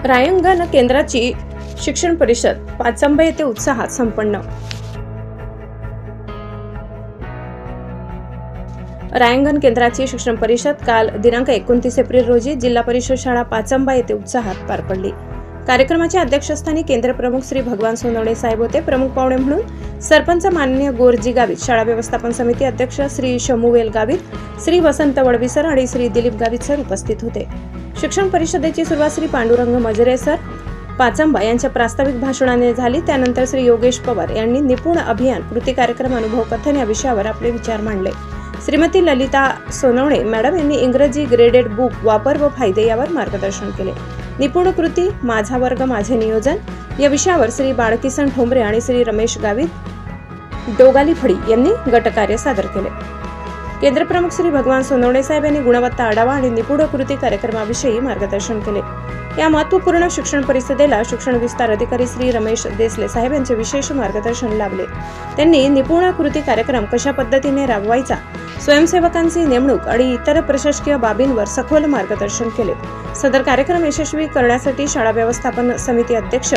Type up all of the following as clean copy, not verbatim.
रायंगण केंद्राची शिक्षण परिषद पाचंबा येथे उत्साहात संपन्न। रायंगण केंद्राची शिक्षण परिषद काल दिनांक 29 एप्रिल रोजी जिल्हा परिषद शाळा पाचंबा येथे उत्साहात पार पडली। कार्यक्रमाच्या अध्यक्षस्थानी केंद्र प्रमुख श्री भगवान सोनवणे साहेब होते। प्रमुख पाहुणे म्हणून सरपंच माननीय गोरजी गावित, शाळा व्यवस्थापन समिती अध्यक्ष श्री शमुवेल गावित, श्री वसंत वडवी सर आणि श्री दिलीप गावित सर उपस्थित होते। शिक्षण परिषदेची सुरुवात श्री पांडुरंग मजरे सर पाचंबा यांच्या प्रास्ताविक भाषणाने झाली। त्यानंतर श्री योगेश पवार यांनी निपुण अभियान कृती कार्यक्रम अनुभव कथन या विषयावर आपले विचार मांडले। श्रीमती ललिता सोनवणे मॅडम यांनी इंग्रजी ग्रेडेड बुक वापर व फायदे यावर मार्गदर्शन केले। निपुण कृती माझा वर्ग माझे नियोजन या विषयावर श्री बाळकिसन ठोंबरे आणि श्री रमेश गावित डोगाली फडी यांनी गटकार्य सादर केले। केंद्र प्रमुख श्री भगवान सोनवणे साहेब यांनी गुणवत्ता आढावा आणि निपुण कृती कार्यक्रमाविषयी मार्गदर्शन केले। या महत्त्वपूर्ण शिक्षण परिषदेला शिक्षण विस्तार अधिकारी श्री रमेश देसले साहेब यांचे विशेष मार्गदर्शन लाभले। त्यांनी निपुण कृती कार्यक्रम कशा पद्धतीने राबवायचा, स्वयंसेवकांची नेमणूक आणि इतर प्रशासकीय बाबींवर सखोल मार्गदर्शन केले। सदर कार्यक्रम यशस्वी करण्यासाठी शाळा व्यवस्थापन समिती अध्यक्ष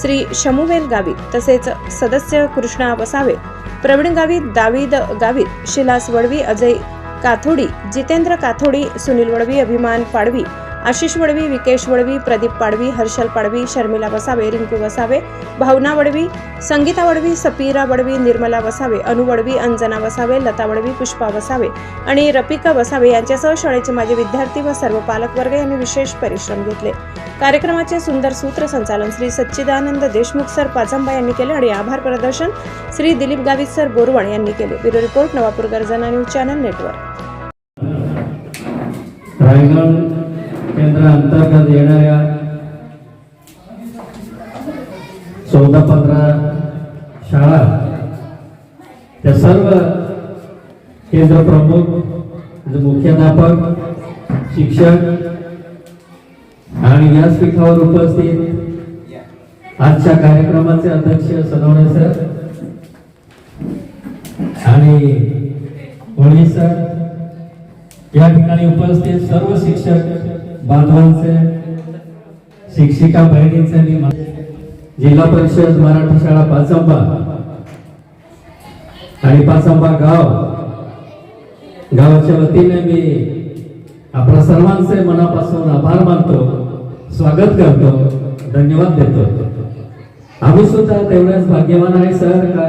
श्री शमुवेल गावित तसेच सदस्य कृष्णा वसावे, प्रवीण गावित, दावीद गावित, शिलास वडवी, अजय काथोडी, जितेंद्र काथोडी, सुनील वडवी, अभिमान पाडवी, आशिष वडवी, विकेश वडवी, प्रदीप पाडवी, हर्षल पाडवी, शर्मिला वसावे, रिंकू वसावे, भावना वडवी, संगीता वडवी, सपीरा वडवी, निर्मला वसावे, अनु वडवी, अंजना वसावे, लता वडवी, पुष्पा वसावे आणि रपिका वसावे यांच्यासह शाळेचे माजी विद्यार्थी व सर्व पालक वर्ग यांनी विशेष परिश्रम घेतले। कार्यक्रमाचे सुंदर सूत्रसंचालन श्री सच्चिदानंद देशमुख सर पाचंबा यांनी केले आणि आभार प्रदर्शन श्री दिलीप गावित सर बोरवण यांनी केले। ब्युरो रिपोर्ट, नवापूर गर्जना न्यूज चॅनल नेटवर्क। केंद्र अंतर्गत येणाऱ्या 14-15 शाळा त्या सर्व केंद्र प्रमुख, मुख्याध्यापक, शिक्षक आणि व्यासपीठावर उपस्थित आजच्या कार्यक्रमाचे अध्यक्ष सोनवणे सर आणि वडवी सर, या ठिकाणी उपस्थित सर्व शिक्षक बांधवांचे, शिक्षिका बहिणींचे, जिल्हा परिषद मराठी शाळा पाचंबा आणि पाचंबा गावाच्या वतीने मी आपल्या सर्वांचे मनापासून आभार मानतो, स्वागत करतो, धन्यवाद देतो। आम्ही सुद्धा तेवढेच भाग्यवान आहे सर का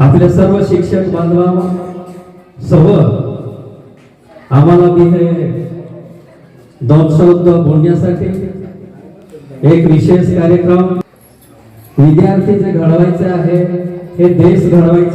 आपल्या सर्व शिक्षक बांधवांसोबत आम्हाला मी हे 2 शब्द बोलण्यासाठी एक विशेष कार्यक्रम, विद्यार्थी जे घडवायचे आहे, हे देश घडवायचे